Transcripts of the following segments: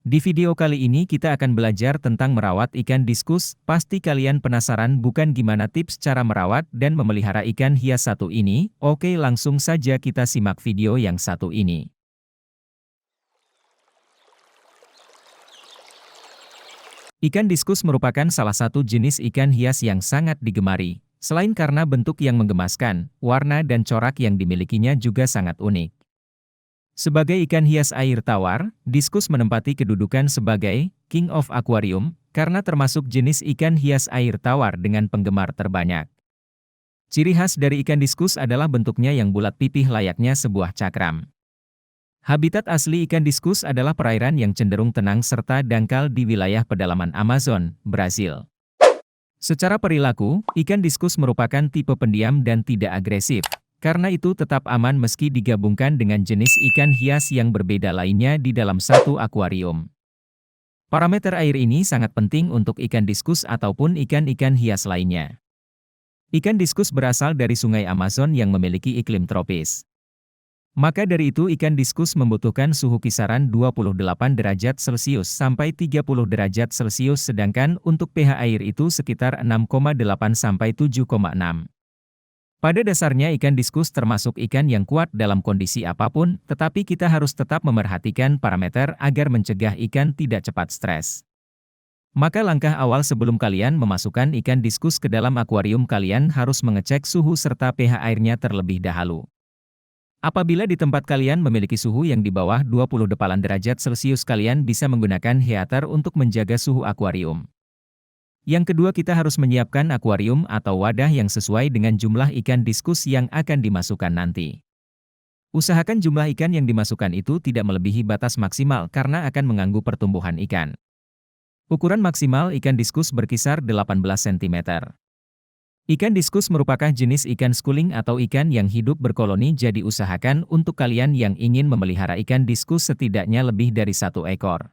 Di video kali ini kita akan belajar tentang merawat ikan diskus. Pasti kalian penasaran bukan gimana tips cara merawat dan memelihara ikan hias satu ini? Oke, langsung saja kita simak video yang satu ini. Ikan diskus merupakan salah satu jenis ikan hias yang sangat digemari. Selain karena bentuk yang menggemaskan, warna dan corak yang dimilikinya juga sangat unik. Sebagai ikan hias air tawar, diskus menempati kedudukan sebagai King of Aquarium, karena termasuk jenis ikan hias air tawar dengan penggemar terbanyak. Ciri khas dari ikan diskus adalah bentuknya yang bulat pipih layaknya sebuah cakram. Habitat asli ikan diskus adalah perairan yang cenderung tenang serta dangkal di wilayah pedalaman Amazon, Brasil. Secara perilaku, ikan diskus merupakan tipe pendiam dan tidak agresif. Karena itu tetap aman meski digabungkan dengan jenis ikan hias yang berbeda lainnya di dalam satu akuarium. Parameter air ini sangat penting untuk ikan diskus ataupun ikan-ikan hias lainnya. Ikan diskus berasal dari sungai Amazon yang memiliki iklim tropis. Maka dari itu ikan diskus membutuhkan suhu kisaran 28 derajat Celcius sampai 30 derajat Celcius sedangkan untuk pH air itu sekitar 6,8 sampai 7,6. Pada dasarnya ikan diskus termasuk ikan yang kuat dalam kondisi apapun, tetapi kita harus tetap memerhatikan parameter agar mencegah ikan tidak cepat stres. Maka langkah awal sebelum kalian memasukkan ikan diskus ke dalam akuarium kalian harus mengecek suhu serta pH airnya terlebih dahulu. Apabila di tempat kalian memiliki suhu yang di bawah 28 derajat Celcius kalian bisa menggunakan heater untuk menjaga suhu akuarium. Yang kedua kita harus menyiapkan akuarium atau wadah yang sesuai dengan jumlah ikan diskus yang akan dimasukkan nanti. Usahakan jumlah ikan yang dimasukkan itu tidak melebihi batas maksimal karena akan mengganggu pertumbuhan ikan. Ukuran maksimal ikan diskus berkisar 18 cm. Ikan diskus merupakan jenis ikan schooling atau ikan yang hidup berkoloni jadi usahakan untuk kalian yang ingin memelihara ikan diskus setidaknya lebih dari satu ekor.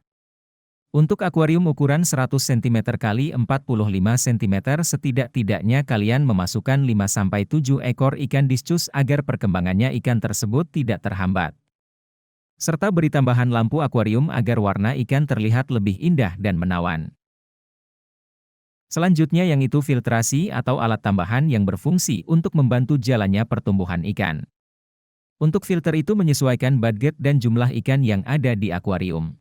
Untuk akuarium ukuran 100 cm x 45 cm setidak-tidaknya kalian memasukkan 5-7 ekor ikan diskus agar perkembangannya ikan tersebut tidak terhambat. Serta beri tambahan lampu akuarium agar warna ikan terlihat lebih indah dan menawan. Selanjutnya yang itu filtrasi atau alat tambahan yang berfungsi untuk membantu jalannya pertumbuhan ikan. Untuk filter itu menyesuaikan budget dan jumlah ikan yang ada di akuarium.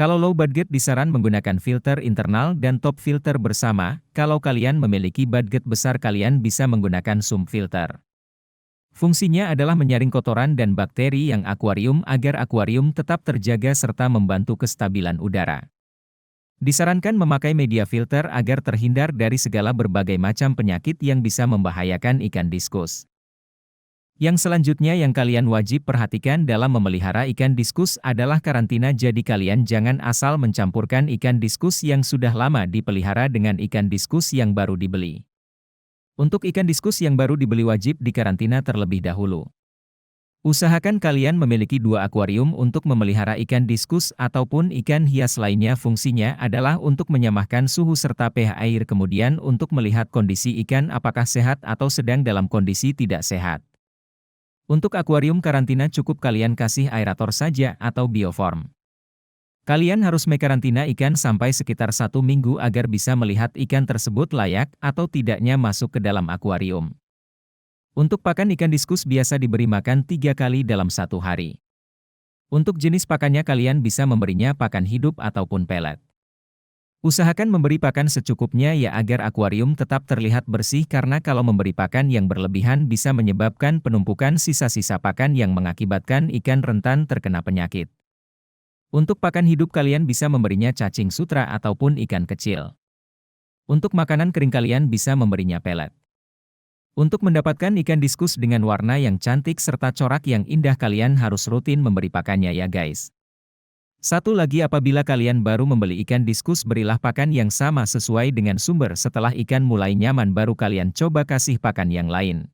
Kalau low budget disaran menggunakan filter internal dan top filter bersama, kalau kalian memiliki budget besar kalian bisa menggunakan sump filter. Fungsinya adalah menyaring kotoran dan bakteri yang akuarium agar akuarium tetap terjaga serta membantu kestabilan udara. Disarankan memakai media filter agar terhindar dari segala berbagai macam penyakit yang bisa membahayakan ikan diskus. Yang selanjutnya yang kalian wajib perhatikan dalam memelihara ikan diskus adalah karantina jadi kalian jangan asal mencampurkan ikan diskus yang sudah lama dipelihara dengan ikan diskus yang baru dibeli. Untuk ikan diskus yang baru dibeli wajib dikarantina terlebih dahulu. Usahakan kalian memiliki 2 akuarium untuk memelihara ikan diskus ataupun ikan hias lainnya fungsinya adalah untuk menyamakan suhu serta pH air kemudian untuk melihat kondisi ikan apakah sehat atau sedang dalam kondisi tidak sehat. Untuk akuarium karantina cukup kalian kasih aerator saja atau bioform. Kalian harus mekarantina ikan sampai sekitar 1 minggu agar bisa melihat ikan tersebut layak atau tidaknya masuk ke dalam akuarium. Untuk pakan ikan diskus biasa diberi makan 3 kali dalam 1 hari. Untuk jenis pakannya kalian bisa memberinya pakan hidup ataupun pelet. Usahakan memberi pakan secukupnya ya agar akuarium tetap terlihat bersih karena kalau memberi pakan yang berlebihan bisa menyebabkan penumpukan sisa-sisa pakan yang mengakibatkan ikan rentan terkena penyakit. Untuk pakan hidup kalian bisa memberinya cacing sutra ataupun ikan kecil. Untuk makanan kering kalian bisa memberinya pelet. Untuk mendapatkan ikan diskus dengan warna yang cantik serta corak yang indah kalian harus rutin memberi pakannya ya guys. Satu lagi apabila kalian baru membeli ikan diskus berilah pakan yang sama sesuai dengan sumber setelah ikan mulai nyaman baru kalian coba kasih pakan yang lain.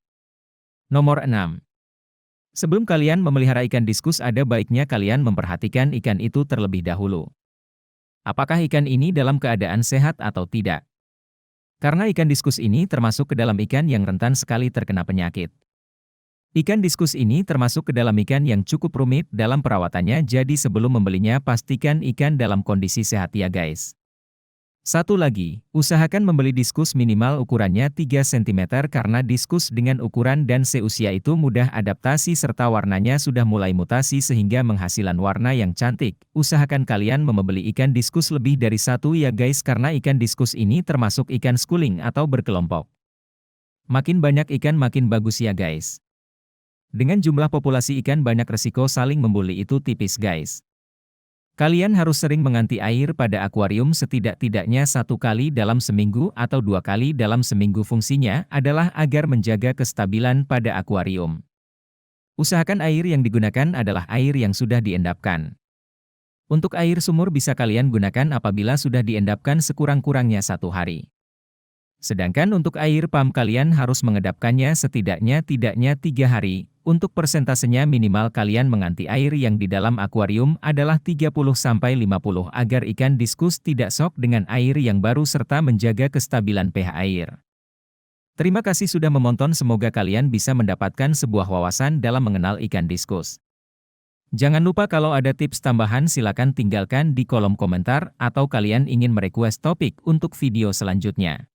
Nomor 6. Sebelum kalian memelihara ikan diskus ada baiknya kalian memperhatikan ikan itu terlebih dahulu. Apakah ikan ini dalam keadaan sehat atau tidak? Karena ikan diskus ini termasuk ke dalam ikan yang rentan sekali terkena penyakit. Ikan diskus ini termasuk ke dalam ikan yang cukup rumit dalam perawatannya, jadi sebelum membelinya pastikan ikan dalam kondisi sehat ya guys. Satu lagi, usahakan membeli diskus minimal ukurannya 3 cm karena diskus dengan ukuran dan seusia itu mudah adaptasi serta warnanya sudah mulai mutasi sehingga menghasilan warna yang cantik. Usahakan kalian membeli ikan diskus lebih dari satu ya guys karena ikan diskus ini termasuk ikan schooling atau berkelompok. Makin banyak ikan makin bagus ya guys. Dengan jumlah populasi ikan banyak resiko saling membuli itu tipis guys. Kalian harus sering mengganti air pada akuarium setidak-tidaknya 1 kali dalam seminggu atau 2 kali dalam seminggu. Fungsinya adalah agar menjaga kestabilan pada akuarium. Usahakan air yang digunakan adalah air yang sudah diendapkan. Untuk air sumur bisa kalian gunakan apabila sudah diendapkan sekurang-kurangnya 1 hari. Sedangkan untuk air pump kalian harus mengedapkannya setidaknya 3 hari. Untuk persentasenya minimal kalian mengganti air yang di dalam akuarium adalah 30-50 agar ikan diskus tidak shock dengan air yang baru serta menjaga kestabilan pH air. Terima kasih sudah menonton, semoga kalian bisa mendapatkan sebuah wawasan dalam mengenal ikan diskus. Jangan lupa kalau ada tips tambahan silakan tinggalkan di kolom komentar atau kalian ingin merequest topik untuk video selanjutnya.